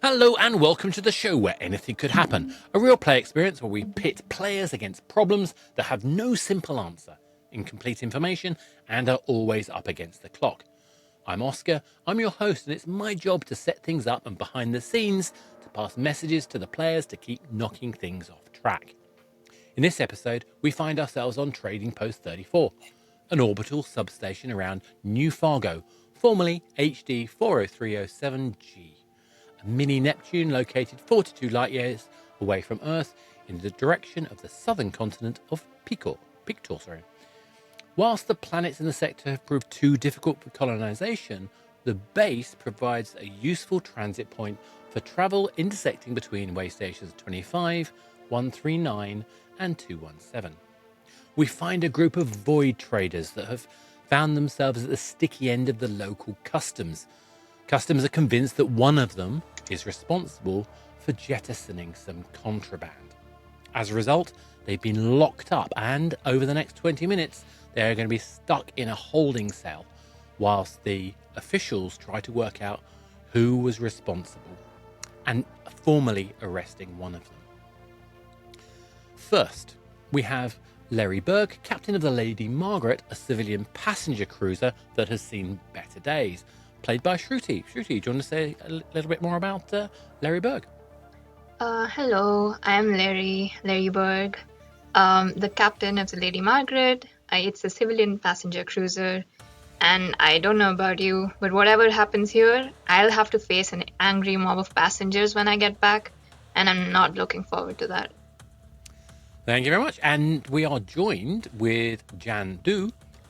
Hello and welcome to the show where anything could happen. A real play experience where we pit players against problems that have no simple answer, incomplete information, and are always up against the clock. I'm Oscar, I'm your host, and it's my job to set things up and behind the scenes to pass messages to the players to keep knocking things off track. In this episode, we find ourselves on Trading Post 34, an orbital substation around New Fargo, formerly HD 40307G. A mini Neptune located 42 light years away from Earth in the direction of the southern continent of Pictor. Whilst the planets in the sector have proved too difficult for colonisation, the base provides a useful transit point for travel intersecting between way stations 25, 139 and 217. We find a group of Voidtraders that have found themselves at the sticky end of the local customs. Customs are convinced that one of them is responsible for jettisoning some contraband. As a result, they've been locked up and over the next 20 minutes, they're going to be stuck in a holding cell whilst the officials try to work out who was responsible and formally arresting one of them. First, we have Lerri Berg, captain of the Lady Margaret, a civilian passenger cruiser that has seen better days, played by Shruti. Shruti, do you want to say a little bit more about Lerri Berg? Hello, I'm Lerri Berg, the captain of the Lady Margaret. It's a civilian passenger cruiser, and I don't know about you, but whatever happens here, I'll have to face an angry mob of passengers when I get back, and I'm not looking forward to that. Thank you very much. And we are joined with Jann,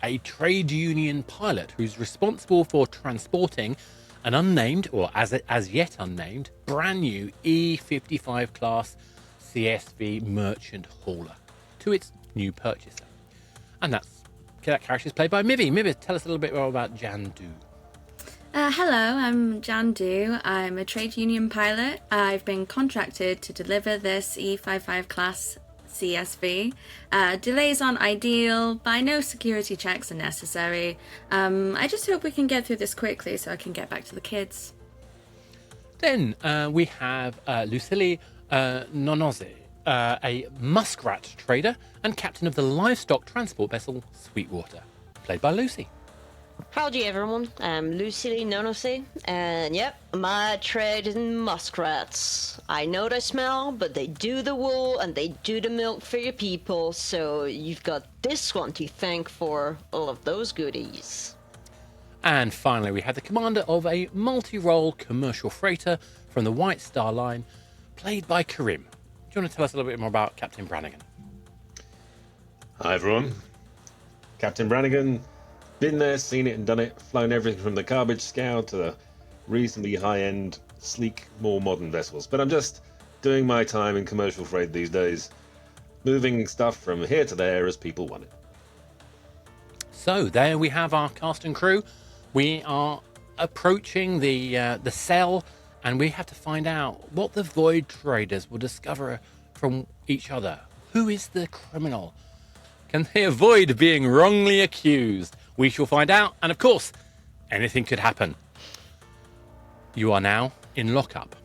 a trade union pilot who's responsible for transporting an unnamed, or as yet unnamed, brand new E55 class CSV merchant hauler to its new purchaser. And that character is played by Mivi. Mivi, tell us a little bit more about Jann. Hello, I'm Jann. I'm a trade union pilot. I've been contracted to deliver this E55 class CSV. Delays aren't ideal, but I know security checks are necessary. I just hope we can get through this quickly so I can get back to the kids. Then we have Lucilly Nonosé, a muskrat trader and captain of the livestock transport vessel Sweetwater, played by Lucie. Howdy everyone, I'm Lucilly Nonosé, and yep, my trade is in muskrats. I know they smell, but they do the wool and they do the milk for your people, so you've got this one to thank for all of those goodies. And finally, we have the commander of a multi-role commercial freighter from the White Star Line, played by Karim. Do you want to tell us a little bit more about Captain Brannigan? Hi everyone, Captain Brannigan. Been there, seen it and done it, flown everything from the garbage scow to the reasonably high-end, sleek, more modern vessels. But I'm just doing my time in commercial freight these days, moving stuff from here to there as people want it. So there we have our cast and crew. We are approaching the cell, and we have to find out what the Voidtraders will discover from each other. Who is the criminal? Can they avoid being wrongly accused? We shall find out, and of course, anything could happen. You are now in lockup.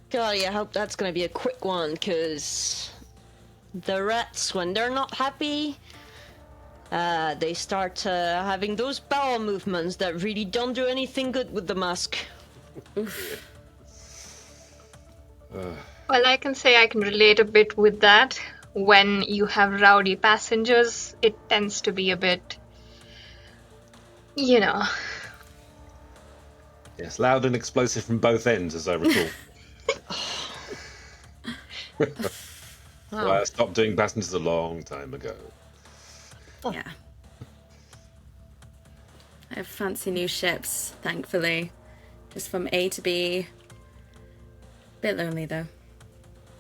God, I hope that's gonna be a quick one, cause the rats, when they're not happy, they start having those bowel movements that really don't do anything good with the musk. Well, I can say I can relate a bit with that. When you have rowdy passengers, it tends to be a bit, Yes, loud and explosive from both ends, as I recall. Well, I stopped doing passengers a long time ago. Yeah. I have fancy new ships, thankfully. Just from A to B. Bit lonely, though.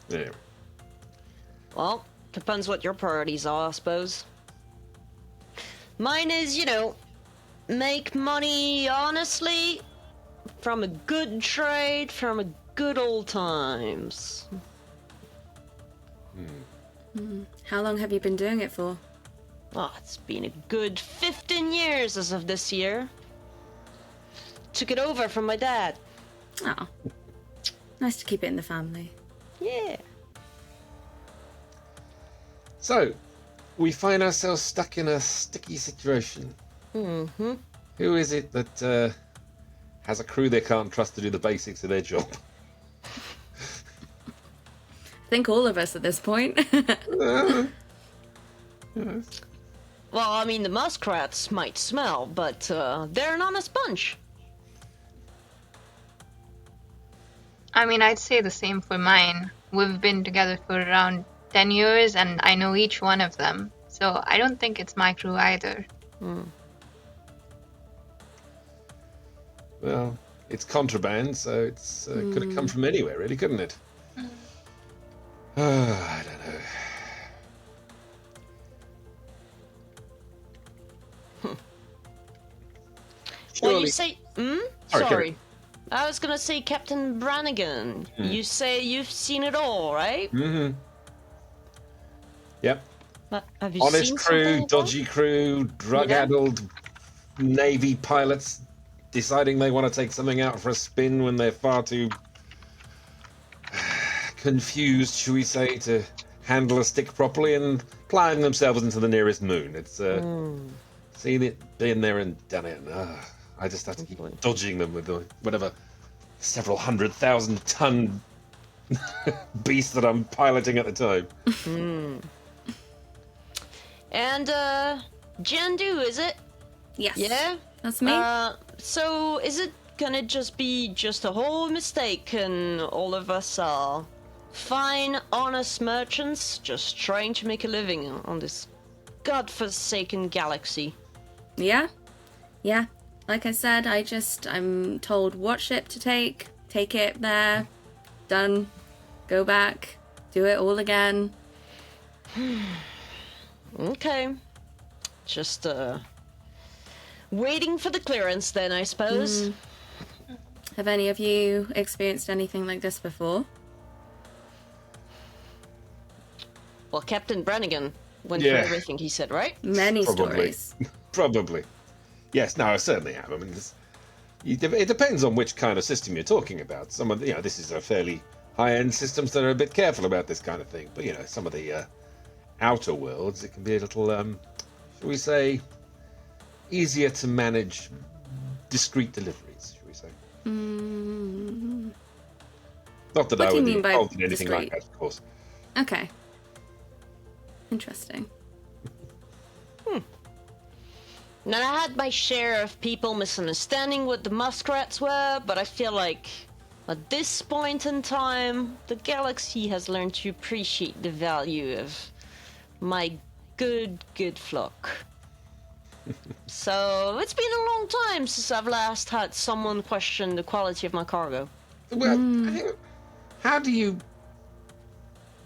Yeah. Well, depends what your priorities are, I suppose. Mine is, make money honestly from a good trade from a good old times. How long have you been doing it for? Oh, it's been a good 15 years as of this year. Took it over from my dad. Oh, nice to keep it in the family. Yeah. So, we find ourselves stuck in a sticky situation. Mm-hmm. Who is it that has a crew they can't trust to do the basics of their job? I think all of us at this point. Well, I mean, the muskrats might smell, but they're an honest bunch. I mean, I'd say the same for mine. We've been together for around 10 years, and I know each one of them. So I don't think it's my crew either. Well, it's contraband, so it's could have come from anywhere, really, couldn't it? I don't know. Well, you say... Sorry, Sorry. I was gonna say, Captain Brannigan, you say you've seen it all, right? Mm-hmm. Yep. Have you Honest seen crew, something like dodgy crew, drug-addled Navy pilots deciding they want to take something out for a spin when they're far too confused, shall we say, to handle a stick properly, and plowing themselves into the nearest moon. It's seen it, been there and done it. And, I just have to keep dodging them with the whatever several 100,000-ton beast that I'm piloting at the time. And, Jann, is it? Yes. Yeah? That's me. So, is it gonna just be just a whole mistake and all of us are fine, honest merchants just trying to make a living on this godforsaken galaxy? Yeah. Like I said, I'm told what ship to take it there, done, go back, do it all again. Okay. Just, waiting for the clearance then, I suppose. Have any of you experienced anything like this before? Well, Captain Brannigan went for everything he said, right? Many Probably. stories. Probably. Yes, no, I certainly have. I mean, it depends on which kind of system you're talking about. Some of this is a fairly high-end systems that are a bit careful about this kind of thing. But, some of the outer worlds, it can be a little, shall we say, easier to manage discrete deliveries, shall we say. Not that What I do you would be mean by involved in anything like discrete? that, of course. Okay. Interesting. Now, I had my share of people misunderstanding what the muskrats were, but I feel like at this point in time, the galaxy has learned to appreciate the value of my good flock. So, it's been a long time since I've last had someone question the quality of my cargo. Well, how do you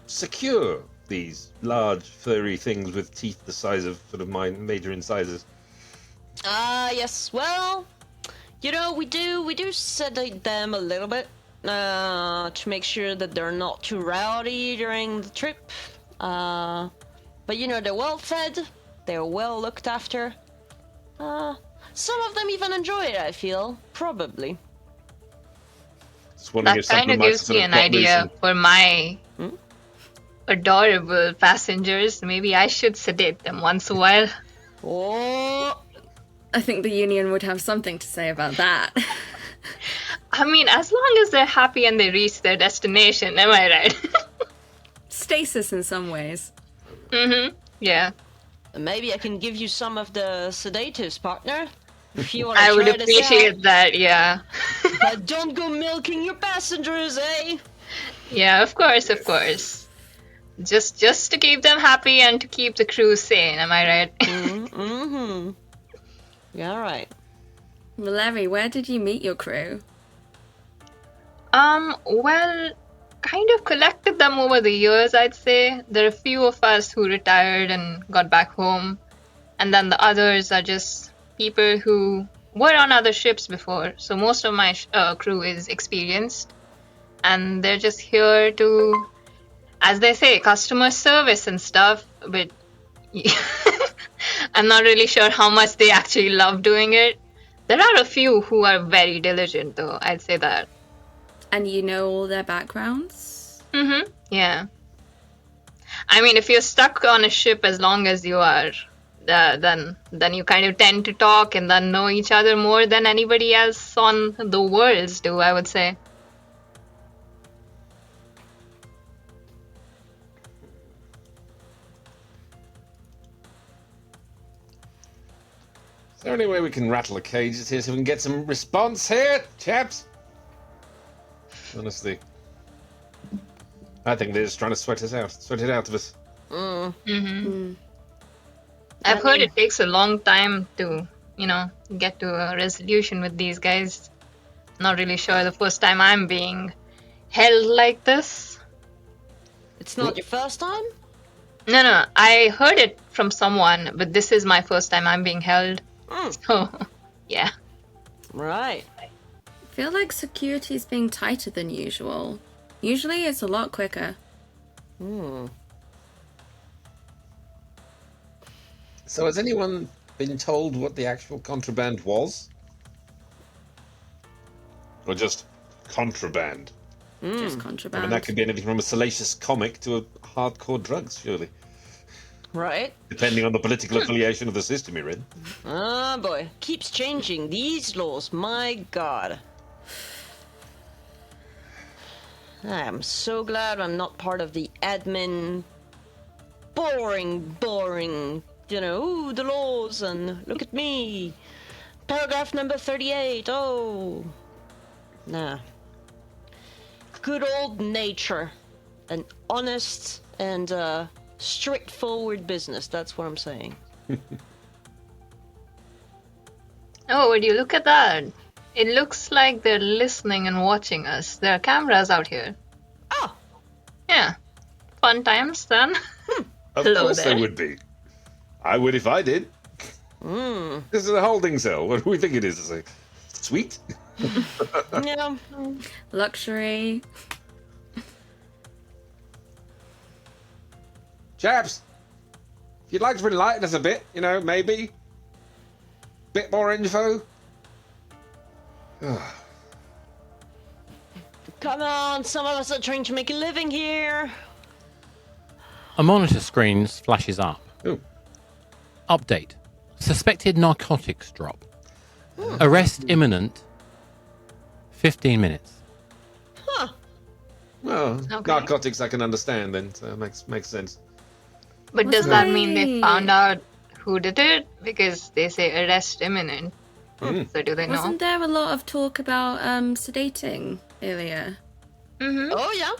secure these large, furry things with teeth the size of sort of my major incisors? Yes. Well, we do sedate them a little bit to make sure that they're not too rowdy during the trip. But they're well fed, they're well looked after. Some of them even enjoy it, I feel. Probably. That kind of gives me an idea for my adorable passengers. Maybe I should sedate them once a while. Oh! I think the Union would have something to say about that. I mean, as long as they're happy and they reach their destination, am I right? Stasis in some ways. Yeah. Maybe I can give you some of the sedatives, partner. If you want to I would try this appreciate out. that, yeah. But don't go milking your passengers, eh? Yeah, of course. Just to keep them happy and to keep the crew sane, am I right? Yeah, right. Well, Lerri, where did you meet your crew? Well, kind of collected them over the years, I'd say. There are a few of us who retired and got back home, and then the others are just people who were on other ships before. So most of my crew is experienced, and they're just here to, as they say, customer service and stuff. But I'm not really sure how much they actually love doing it. There are a few who are very diligent, though, I'd say that. And you know all their backgrounds? Mm-hmm. Yeah. I mean, if you're stuck on a ship as long as you are, then you kind of tend to talk and then know each other more than anybody else on the worlds do, I would say. Is there any way we can rattle the cages here so we can get some response here, chaps? Honestly, I think they're just trying to sweat it out of us. I've heard it takes a long time to, get to a resolution with these guys. Not really sure the first time I'm being held like this. It's not your first time? No, I heard it from someone, but this is my first time I'm being held. So, yeah. Right. I feel like security's being tighter than usual. Usually it's a lot quicker. So has anyone been told what the actual contraband was? Or just contraband? Just I contraband. mean, that could be anything from a salacious comic to a hardcore drugs, surely. Right. Depending on the political affiliation of the system you're in. Ah, boy. Keeps changing. These laws, my god. I am so glad I'm not part of the admin boring, ooh, the laws, and look at me. Paragraph number 38, oh. Nah. Good old nature. An honest and, straightforward business, that's what I'm saying. Oh, would you look at that? It looks like they're listening and watching us. There are cameras out here. Oh! Yeah. Fun times then. Of Hello course there. there would be. I would if I did. This is a holding cell. What do we think it is? It's a suite? Yeah. Luxury. Chaps, if you'd like to enlighten us a bit, maybe. Bit more info. Come on, some of us are trying to make a living here. A monitor screen flashes up. Ooh. Update. Suspected narcotics drop. Arrest imminent. 15 minutes. Huh. Well, Okay. narcotics I can understand then, so it makes sense. But does What's that mean they right? found out who did it? Because they say arrest imminent. So do they know? Wasn't there a lot of talk about sedating earlier? Mm-hmm. Oh, yeah.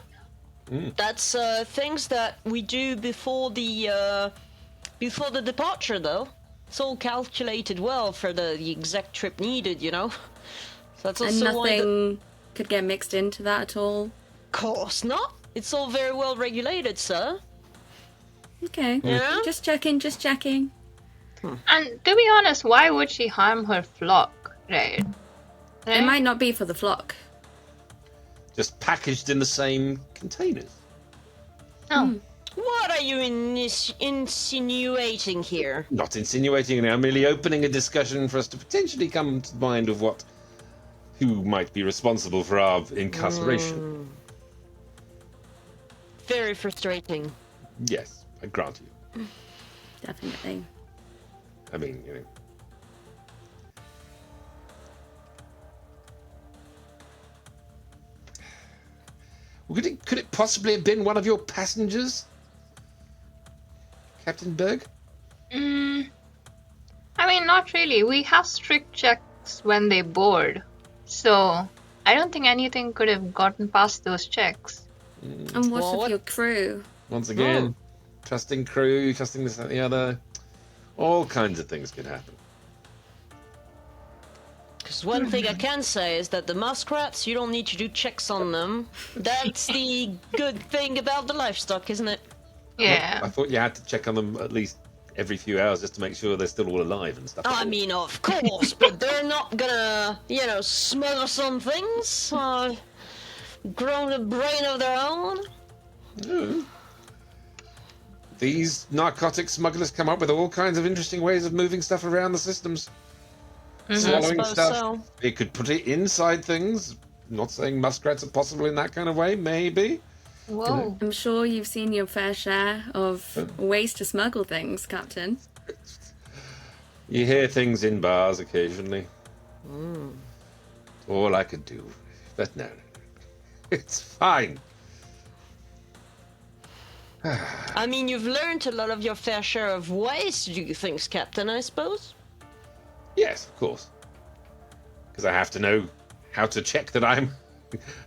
That's things that we do before the departure, though. It's all calculated well for the exact trip needed, So that's And also why nothing could get mixed into that at all? Course not. It's all very well regulated, sir. Okay. Yeah? Just checking. And to be honest, why would she harm her flock, right? It might not be for the flock. Just packaged in the same containers. Oh. What are you insinuating here? Not insinuating, I'm merely opening a discussion for us to potentially come to mind of who might be responsible for our incarceration. Very frustrating. Yes, I grant you. Definitely. I mean, Could it possibly have been one of your passengers? Captain Berg? I mean, not really. We have strict checks when they board. So, I don't think anything could have gotten past those checks. And what's Well, with what- your crew? Once again, trusting crew, trusting this and the other. All kinds of things could happen. Because one thing I can say is that the muskrats, you don't need to do checks on them. That's the good thing about the livestock, isn't it? Yeah. I thought you had to check on them at least every few hours just to make sure they're still all alive and stuff. I mean, of course, but they're not gonna, smother some things. Grown a brain of their own. Think These narcotic smugglers come up with all kinds of interesting ways of moving stuff around the systems. Swallowing suppose stuff. so. It could put it inside things. Not saying muskrats are possible in that kind of way. Maybe. Whoa. I'm sure you've seen your fair share of ways to smuggle things, Captain. You hear things in bars occasionally. All I could do. But no. It's fine. I mean, you've learned a lot of your fair share of ways to do things, Captain, I suppose. Yes, of course. Because I have to know how to check that I'm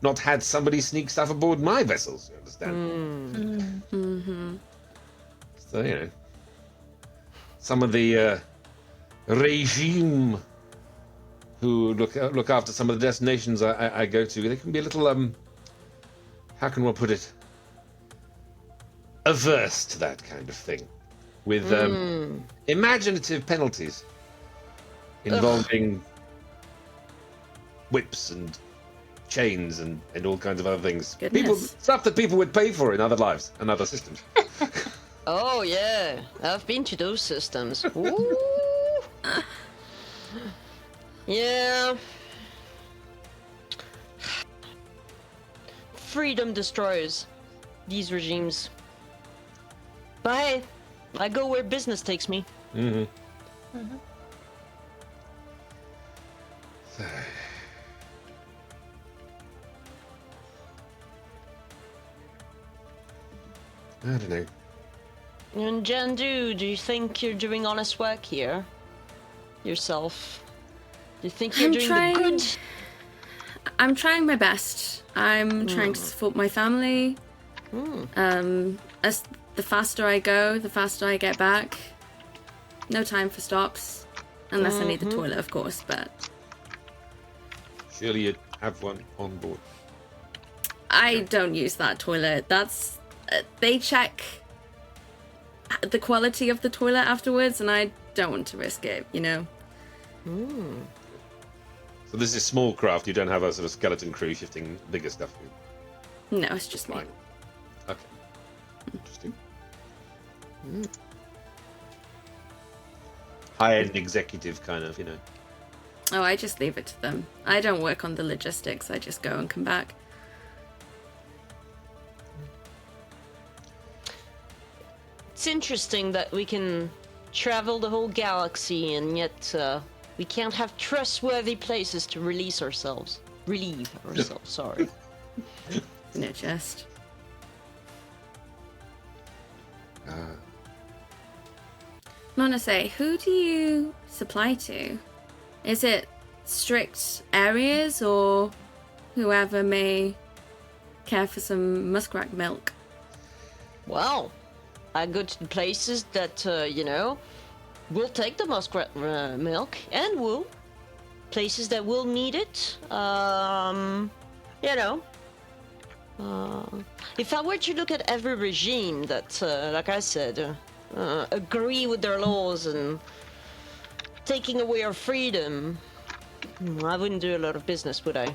not had somebody sneak stuff aboard my vessels, you understand? So, you know, some of the regime who look after some of the destinations I go to, they can be a little, how can one put it? Averse to that kind of thing. With imaginative penalties involving whips and chains and all kinds of other things. Goodness. Stuff that people would pay for in other lives and other systems. Oh, yeah. I've been to those systems. Ooh. Yeah. Freedom destroys these regimes. But hey, I go where business takes me. I don't know. And Jann, do you think you're doing honest work here? Yourself? Do you think you're doing the good? I'm trying my best. I'm trying to support my family. As the faster I go, the faster I get back. No time for stops. Unless I need the toilet, of course, but... Surely you'd have one on board. I don't use that toilet. That's... they check the quality of the toilet afterwards, and I don't want to risk it, you know? So this is small craft, you don't have a sort of skeleton crew shifting bigger stuff? No, it's just me. Fine. Okay. Interesting. High-end executive kind of, you know. Oh, I just leave it to them. I don't work on the logistics. I just go and come back. It's interesting that we can travel the whole galaxy and yet we can't have trustworthy places to relieve ourselves, sorry. No, just... Nonosé, who do you supply to? Is it strict areas or whoever may care for some muskrat milk? Well, I go to the places that, you know, will take the muskrat milk and wool. Places that will need it. You know. If I were to look at every regime that, like I said, agree with their laws and taking away our freedom, I wouldn't do a lot of business, would I?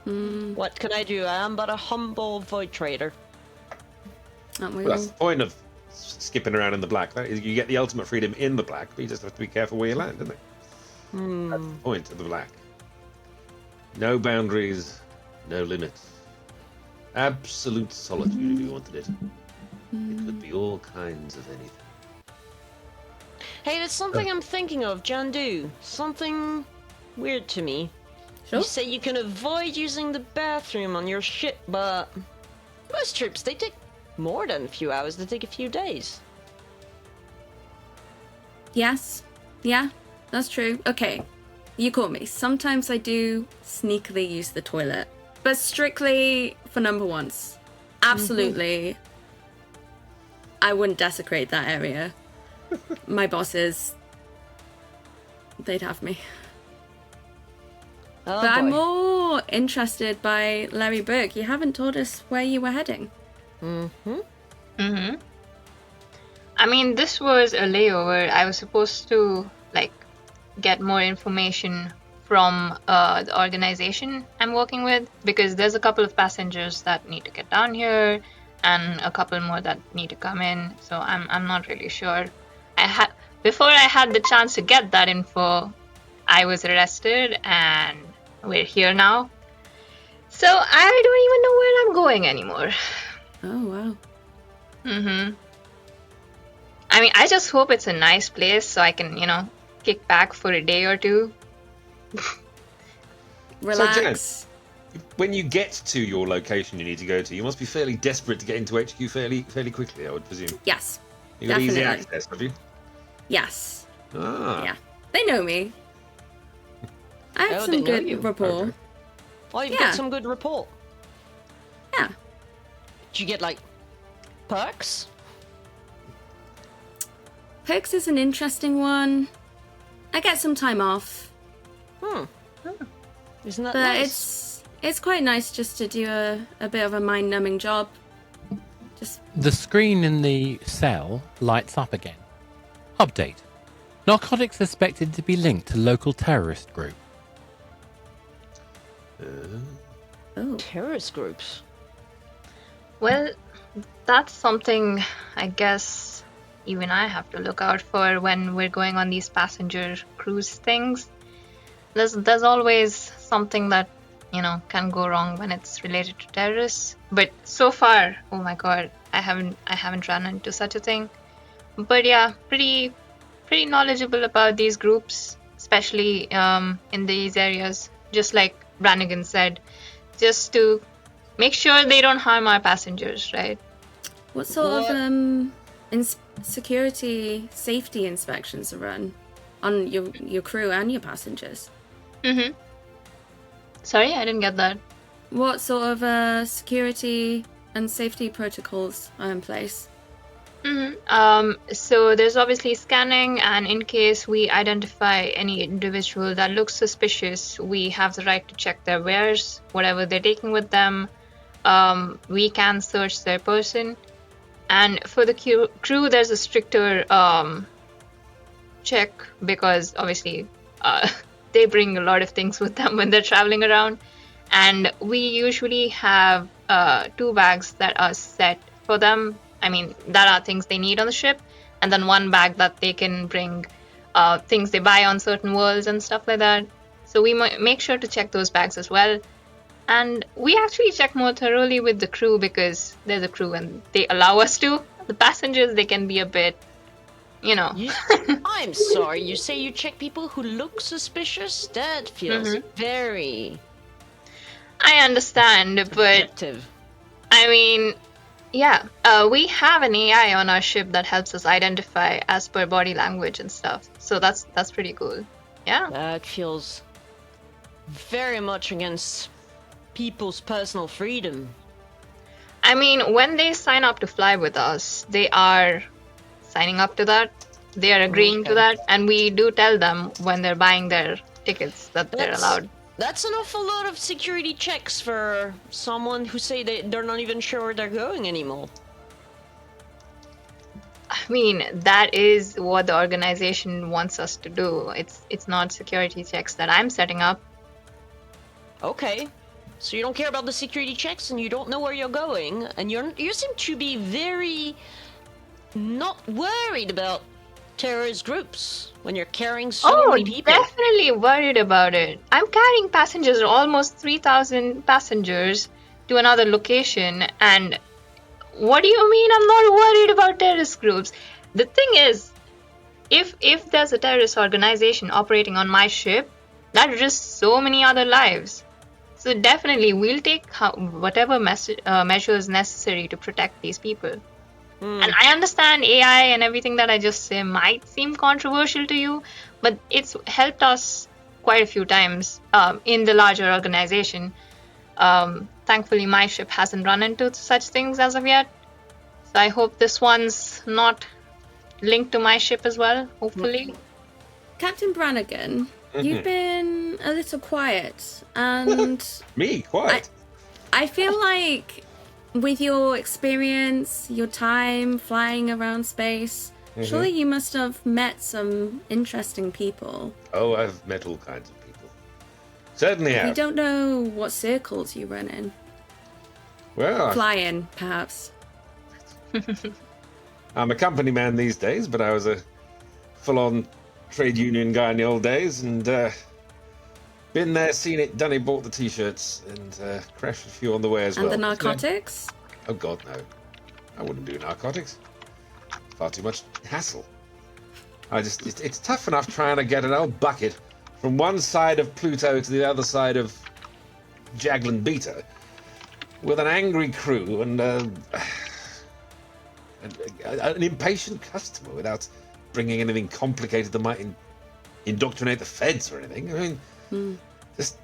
What can I do? I am but a humble void trader. Aren't we Well, all? that's the point of skipping around in the black. That is, you get the ultimate freedom in the black, but you just have to be careful where you land, isn't it? That's the point of the black. No boundaries, no limits. Absolute solitude if you wanted it. It could be all kinds of anything. Hey, there's something I'm thinking of, Jann. Something weird to me. Sure. You say you can avoid using the bathroom on your ship, but most trips, they take more than a few hours. They take a few days. Yes. Yeah, that's true. Okay, you caught me. Sometimes I do sneakily use the toilet, but strictly for number ones. Absolutely. I wouldn't desecrate that area. My bosses, they'd have me. Oh, But I'm boy. more interested by Lerri Berg. You haven't told us where you were heading. I mean, this was a layover. I was supposed to, like, get more information from the organization I'm working with, because there's a couple of passengers that need to get down here, and a couple more that need to come in. So I'm not really sure. Before I had the chance to get that info, I was arrested, and we're here now. So I don't even know where I'm going anymore. Oh, wow. Mm-hmm. I mean, I just hope it's a nice place so I can, kick back for a day or two. Relax. When you get to your location you need to go to, you must be fairly desperate to get into HQ fairly quickly, I would presume. Yes. You got easy Definitely. access, have you? Yes. Ah. Yeah. They know me. I have Oh, they some know you. good rapport. Okay. Oh, you've Yeah. got some good rapport. Yeah. Did you get, like, perks? Perks is an interesting one. I get some time off. Isn't that But nice? it's quite nice just to do a bit of a mind-numbing job. Just The screen in the cell lights up again. Update. Narcotics suspected to be linked to local terrorist group. oh, Terrorist groups. Well, that's something I guess even I have to look out for when we're going on these passenger cruise things. There's always something that, can go wrong when it's related to terrorists. But so far, oh my god, I haven't run into such a thing. But yeah, pretty knowledgeable about these groups, especially in these areas. Just like Brannigan said, just to make sure they don't harm our passengers, right? what sort of security safety inspections are run on your crew and your passengers? Mm-hmm. Sorry, I didn't get that. What sort of security and safety protocols are in place? So there's obviously scanning, and in case we identify any individual that looks suspicious, we have the right to check their wares, whatever they're taking with them. We can search their person. And for the crew, there's a stricter check because obviously they bring a lot of things with them when they're traveling around. And we usually have 2 bags that are set for them. I mean, that are things they need on the ship, and then 1 bag that they can bring things they buy on certain worlds and stuff like that. So we make sure to check those bags as well. And we actually check more thoroughly with the crew because they're the crew and they allow us to. The passengers, they can be a bit, I'm sorry, you say you check people who look suspicious? That feels very I understand, but objective. I mean, yeah, we have an AI on our ship that helps us identify as per body language and stuff. So that's pretty cool. Yeah. That feels very much against people's personal freedom. I mean, when they sign up to fly with us, they are signing up to that. They are agreeing to Okay. that, and we do tell them when they're buying their tickets that they're allowed. That's an awful lot of security checks for someone who say they're not even sure where they're going anymore. I mean, that is what the organization wants us to do. It's not security checks that I'm setting up. Okay. So you don't care about the security checks and you don't know where you're going, and you seem to be very not worried about terrorist groups when you're carrying so many people. Definitely worried about it. I'm carrying passengers, almost 3,000 passengers, to another location, and what do you mean I'm not worried about terrorist groups? The thing is, if there's a terrorist organization operating on my ship, that risks so many other lives. So definitely we'll take whatever measures necessary to protect these people. And I understand AI and everything that I just say might seem controversial to you, but it's helped us quite a few times in the larger organization. Thankfully, my ship hasn't run into such things as of yet. So I hope this one's not linked to my ship as well, hopefully. Captain Brannigan, you've been a little quiet, and Me? Quiet? I feel like with your experience, your time flying around space, surely you must have met some interesting people. Oh, I've met all kinds of people. Certainly We have. don't know what circles you run in. Well, Fly in, perhaps. I'm a company man these days, but I was a full-on trade union guy in the old days, and been there, seen it, done it, bought the t-shirts, and crashed a few on the way as well. And the narcotics? Oh God, no. I wouldn't do narcotics. Far too much hassle. It's tough enough trying to get an old bucket from one side of Pluto to the other side of Jagland Beta with an angry crew and an impatient customer without bringing anything complicated that might indoctrinate the feds or anything. I mean, just...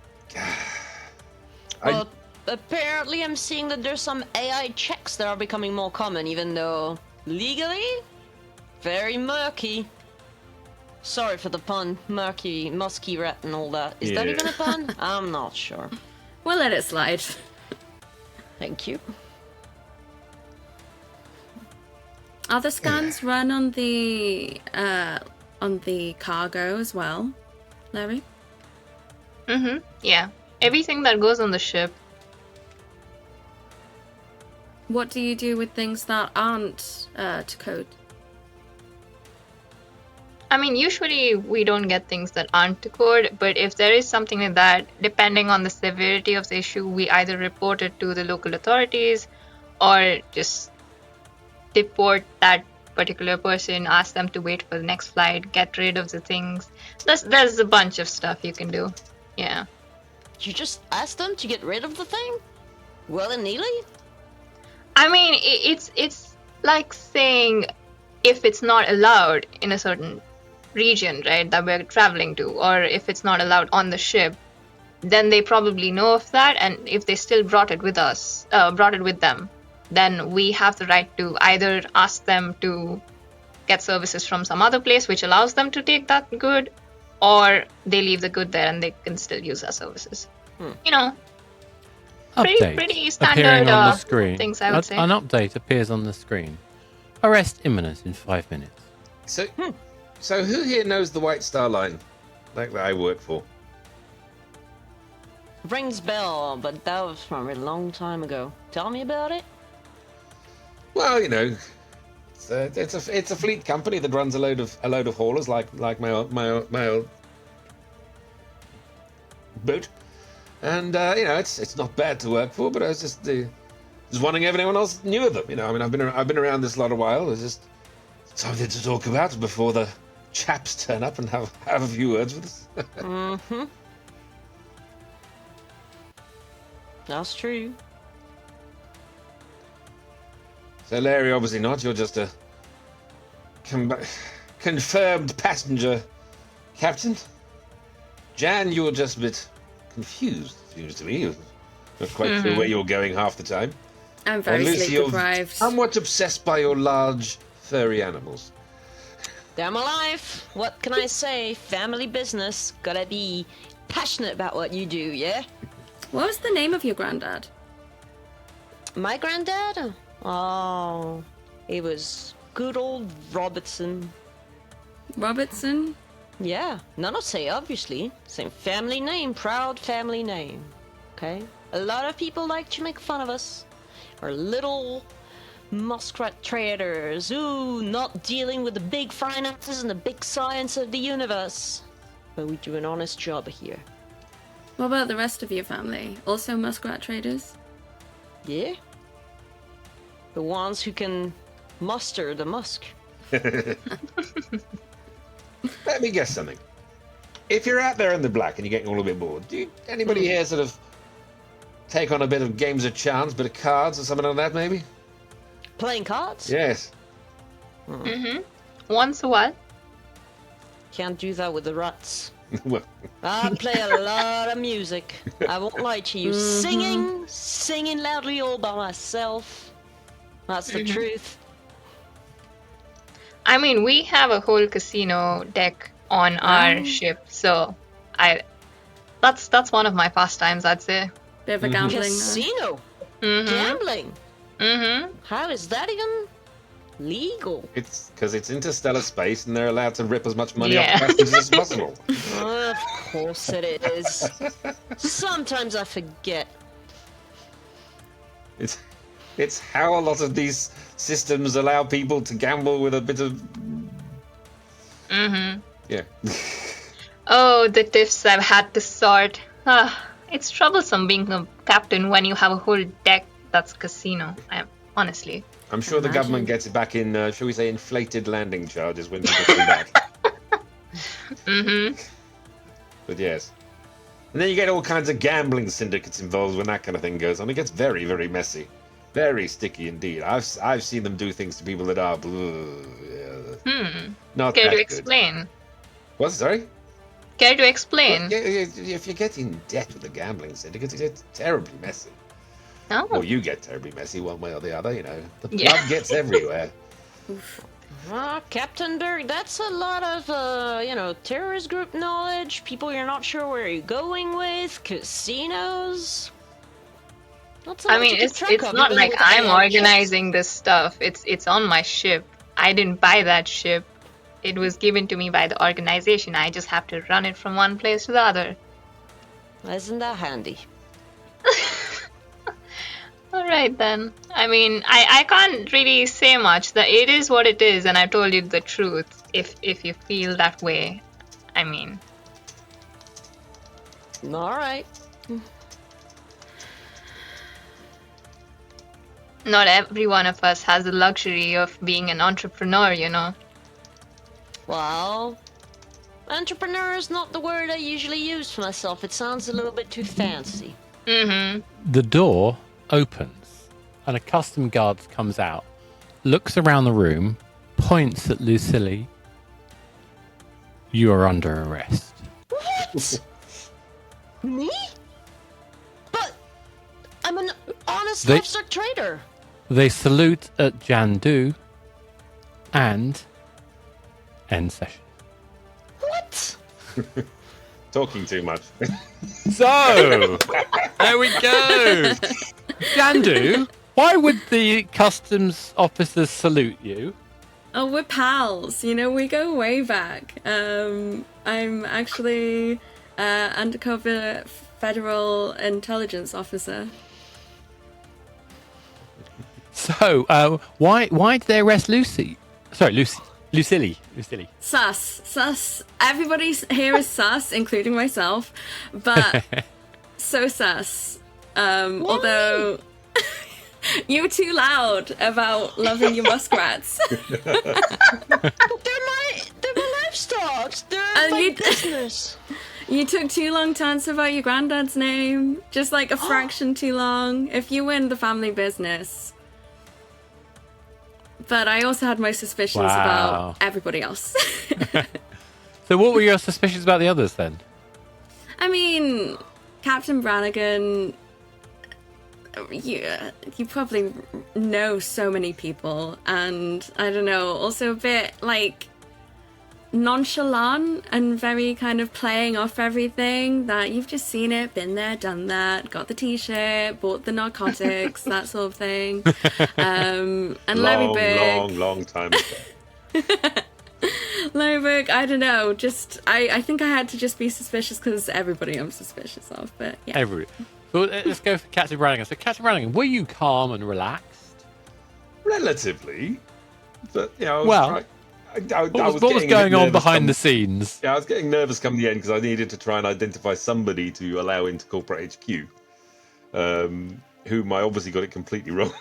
Well, apparently I'm seeing that there's some AI checks that are becoming more common, even though legally, very murky. Sorry for the pun, murky, musky rat and all that. Is that even a pun? I'm not sure. We'll let it slide. Thank you. Are the scans run on the cargo as well, Larry? Yeah. Everything that goes on the ship. What do you do with things that aren't to code? I mean, usually we don't get things that aren't to code, but if there is something like that, depending on the severity of the issue, we either report it to the local authorities or just deport that particular person, ask them to wait for the next flight, get rid of the things. There's a bunch of stuff you can do. Yeah. You just asked them to get rid of the thing? Willy-nilly? I mean, it's like saying if it's not allowed in a certain region, right, that we're traveling to, or if it's not allowed on the ship, then they probably know of that, and if they still brought it with them, then we have the right to either ask them to get services from some other place which allows them to take that good, or they leave the good there and they can still use our services. You know, Update pretty appearing standard on the screen. things, I would say. An update appears on the screen. Arrest imminent in 5 minutes. So who here knows the White Star Line, like that I work for? Rings bell, but that was from a long time ago. Tell me about it. Well, you know, it's a fleet company that runs a load of haulers like my old boat, and you know, it's not bad to work for, but I was just wondering if anyone else knew of them. You know, I mean, I've been around this a lot of while. It's just something to talk about before the chaps turn up and have a few words with us. That's true. So Larry, obviously not. You're just a confirmed passenger, Captain. Jann, you're just a bit confused, seems to me. You're not quite sure where you're going half the time. I'm very Lucie, sleep you're deprived. somewhat obsessed by your large, furry animals. They're my life. What can I say? Family business. Gotta be passionate about what you do, yeah? What was the name of your granddad? My granddad? Oh, it was good old Robertson. Robertson? Yeah, Nonosé, obviously. Same family name, proud family name. Okay? A lot of people like to make fun of us. We're little muskrat traders. Ooh, not dealing with the big finances and the big science of the universe. But we do an honest job here. What about the rest of your family? Also muskrat traders? Yeah? The ones who can muster the musk. Let me guess something. If you're out there in the black and you're getting all a bit bored, do anybody here sort of take on a bit of games of chance, bit of cards or something like that, maybe? Playing cards? Yes. Once a while. Can't do that with the rats. Well, I play a lot of music. I won't lie to you. Singing loudly all by myself. That's the truth. I mean, we have a whole casino deck on our ship, so that's one of my pastimes, I'd say. Bit of a gambling. Casino? Gambling? How is that even legal? it's because it's interstellar space and they're allowed to rip as much money off Yeah. passengers as possible. Of course it is. Sometimes I forget. It's It's how a lot of these systems allow people to gamble with a bit of... Mm-hmm. Yeah. Oh, the tiffs I've had to sort. It's troublesome being a captain when you have a whole deck that's casino. Honestly. I'm sure the government Imagine. gets it back in, shall we say, inflated landing charges when people come back. Mm-hmm. But yes. And then you get all kinds of gambling syndicates involved when that kind of thing goes on. It gets very, very messy. Very sticky indeed. I've seen them do things to people that are... not Care that to good. explain? What, sorry? Care to explain? Well, if you get in debt with the gambling syndicates, it's terribly messy. Oh. Or you get terribly messy one way or the other, you know. The blood Yeah. gets everywhere. Captain Berg, that's a lot of, terrorist group knowledge, people you're not sure where you're going with, casinos. That's a lot I mean, to keep it's track of, not even like with I'm all the organizing this stuff. It's on my ship. I didn't buy that ship. It was given to me by the organization. I just have to run it from one place to the other. ships. Isn't that handy? All right then. I mean, I can't really say much. It is what it is, and I told you the truth. If you feel that way, I mean. All right. Not every one of us has the luxury of being an entrepreneur, you know. Well, entrepreneur is not the word I usually use for myself. It sounds a little bit too fancy. Mm-hmm. The door opens and a custom guard comes out, looks around the room, points at Lucilly. You are under arrest. What? Me? But I'm an honest They- livestock trader. They salute at Jann and end session. What? Talking too much. So, there we go. Jann, why would the customs officers salute you? Oh, we're pals. You know, we go way back. I'm actually undercover federal intelligence officer. So, why did they arrest Lucy? Sorry, Lucilly. Sus. Everybody here is sus, including myself. But so sus. Although you were too loud about loving your muskrats. They're my livestock. They're And my you- business. You took too long to answer about your granddad's name. Just like a fraction too long. If you win the family business. But I also had my suspicions Wow. about everybody else. So, what were your suspicions about the others then? I mean, Captain Brannigan, you probably know so many people, and I don't know, also a bit like nonchalant and very kind of playing off everything that you've just seen it, been there, done that, got the t-shirt, bought the narcotics, that sort of thing. And Larry Berg. long time ago. Larry Berg, I don't know, just I think I had to just be suspicious because everybody I'm suspicious of, but yeah. So, let's go for Captain Brannigan. So, Captain Brannigan, were you calm and relaxed? Relatively. But, you know, Well, What was going on behind the scenes? Yeah, I was getting nervous come the end because I needed to try and identify somebody to allow into corporate HQ, whom I obviously got it completely wrong.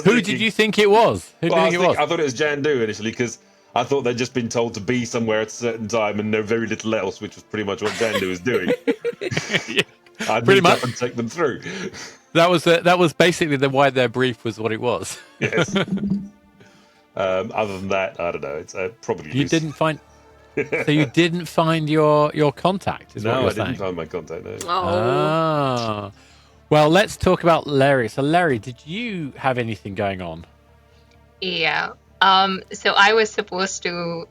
Who did you think it was? Who did you think it was? I thought it was Jann initially because I thought they'd just been told to be somewhere at a certain time and know very little else, which was pretty much what Jann was doing. I'd Pretty meet up much. and take them through. That was basically why their brief was what it was. Yes. Other than that, I don't know. It's probably You Lucy. didn't find. So you didn't find your contact? Is what No, you're I didn't saying? find my contact. No. Oh, Ah. Well, let's talk about Lerri. So, Lerri, did you have anything going on? Yeah. So I was supposed to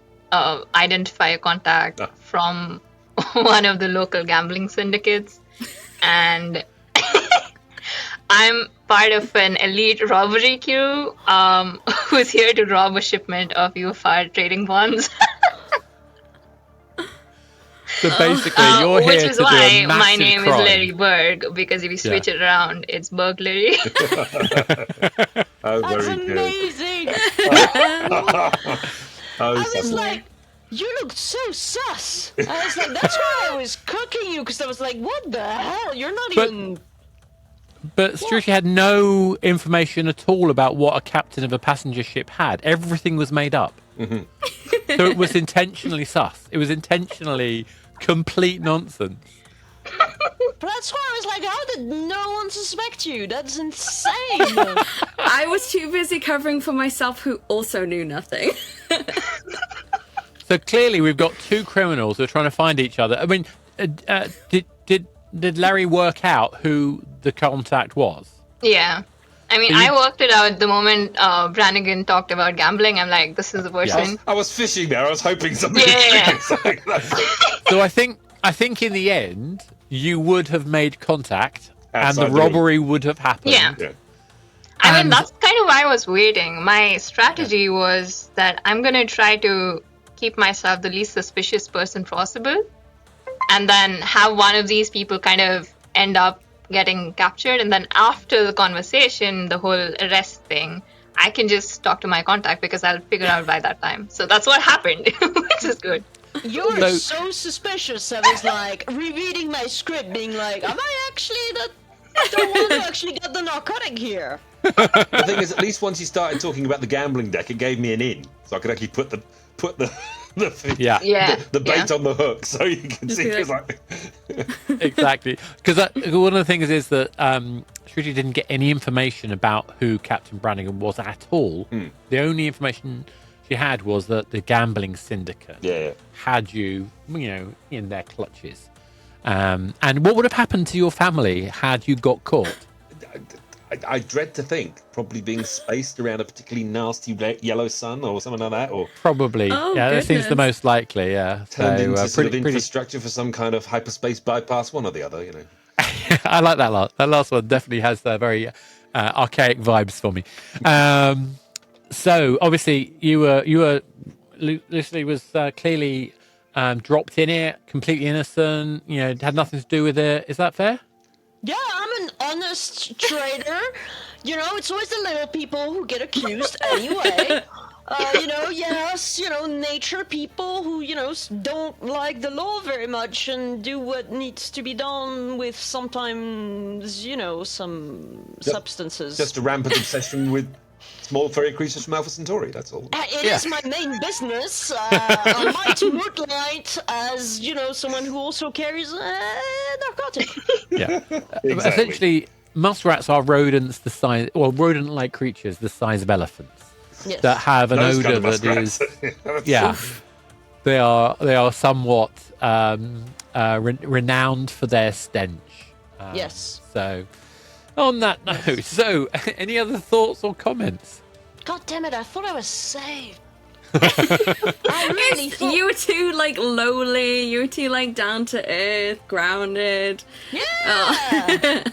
identify a contact from one of the local gambling syndicates, and I'm part of an elite robbery crew who's here to rob a shipment of UFR trading bonds. So basically, you're which here is to do why a massive my name crime. is Lerri Berg, because if you switch it around, it's Berg-Lerri. Oh, That's very good. amazing. Oh, I was so- like, you looked so sus. I was like, that's why I was cooking you, because I was like, what the hell? You're not But- even. But Shruti had no information at all about what a captain of a passenger ship had. Everything was made up. Mm-hmm. So it was intentionally sus. It was intentionally complete nonsense. But that's why I was like, how did no one suspect you? That's insane. I was too busy covering for myself, who also knew nothing. So clearly, we've got two criminals who are trying to find each other. I mean, did Larry work out who the contact was? Yeah. I mean, I worked it out the moment Brannigan talked about gambling. I'm like, this is the person. I was fishing there. I was hoping something. Yeah. So I think in the end, you would have made contact, and Outside the the room. robbery would have happened. Yeah. Yeah. I mean, And- that's kind of why I was waiting. My strategy was that I'm going to try to keep myself the least suspicious person possible, and then have one of these people kind of end up getting captured. And then after the conversation, the whole arrest thing, I can just talk to my contact because I'll figure out by that time. So that's what happened, which is good. You're So- so suspicious. I was like, rereading my script, being like, am I actually the one who actually got the narcotic here? The thing is, at least once you started talking about the gambling deck, it gave me an in, so I could actually put the Yeah. Yeah. the bait yeah. on the hook, so you can see. be It's like, Exactly. Because one of the things is that Shruti didn't get any information about who Captain Brannigan was at all. The only information she had was that the gambling syndicate yeah. had you in their clutches. And what would have happened to your family had you got caught? I dread to think, probably being spaced around a particularly nasty yellow sun or something like that, or Probably. Oh, Yeah, that seems the goodness. most likely, yeah. turned So, into sort of pretty, infrastructure for some kind of hyperspace bypass, one or the other, I like that last. That last one definitely has very archaic vibes for me. So obviously Lucilly was clearly dropped in it, completely innocent. Had nothing to do with it. Is that fair? Yeah, I'm an honest trader. It's always the little people who get accused anyway. Nature people who, don't like the law very much and do what needs to be done with sometimes, some substances. just a rampant obsession with small furry creatures from Alpha Centauri. That's all. It is my main business. I might moonlight as, someone who also carries narcotic. Yeah. Exactly. Essentially, muskrats are rodents rodent-like creatures the size of elephants Yes. that have an Those odor kind of that muskrats. is yeah. They are somewhat renowned for their stench. Yes. So, on that note, so any other thoughts or comments? God damn it, I thought I was saved. I really thought... You were too lowly. You were too down to earth, grounded. Yeah!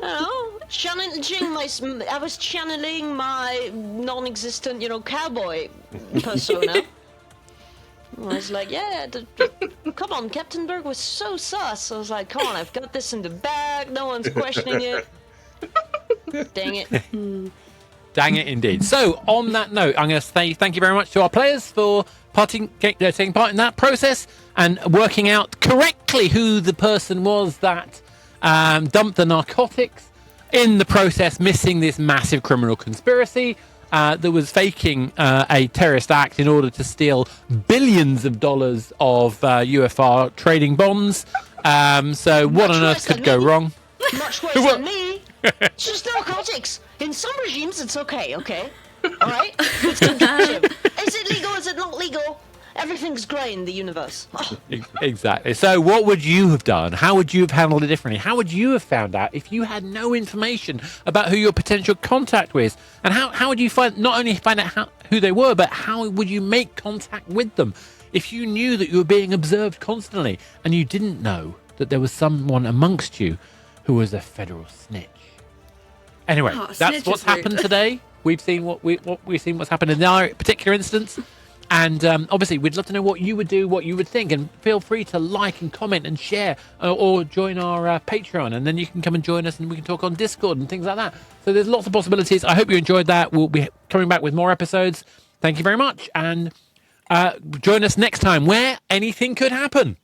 I was channeling my non-existent, cowboy persona. I was like, come on, Captain Berg was so sus. I was like, come on, I've got this in the bag. No one's questioning it. Dang it. Dang it, indeed. So, on that note, I'm going to say thank you very much to our players for taking part in that process and working out correctly who the person was that dumped the narcotics, in the process missing this massive criminal conspiracy that was faking a terrorist act in order to steal billions of dollars of UFR trading bonds. So, what on earth could go wrong? Much worse than me. It's just narcotics. In some regimes, it's okay? Alright? It's subjective. Is it legal? Is it not legal? Everything's grey in the universe. Exactly. So what would you have done? How would you have handled it differently? How would you have found out if you had no information about who your potential contact was? And how would you not only find out who they were, but how would you make contact with them if you knew that you were being observed constantly and you didn't know that there was someone amongst you who was a federal snitch? Anyway, that's snitch what's is rude. happened today. We've seen what's happened in our particular instance. And obviously, we'd love to know what you would do, what you would think. And feel free to like and comment and share, or join our Patreon. And then you can come and join us and we can talk on Discord and things like that. So there's lots of possibilities. I hope you enjoyed that. We'll be coming back with more episodes. Thank you very much. And join us next time where anything could happen.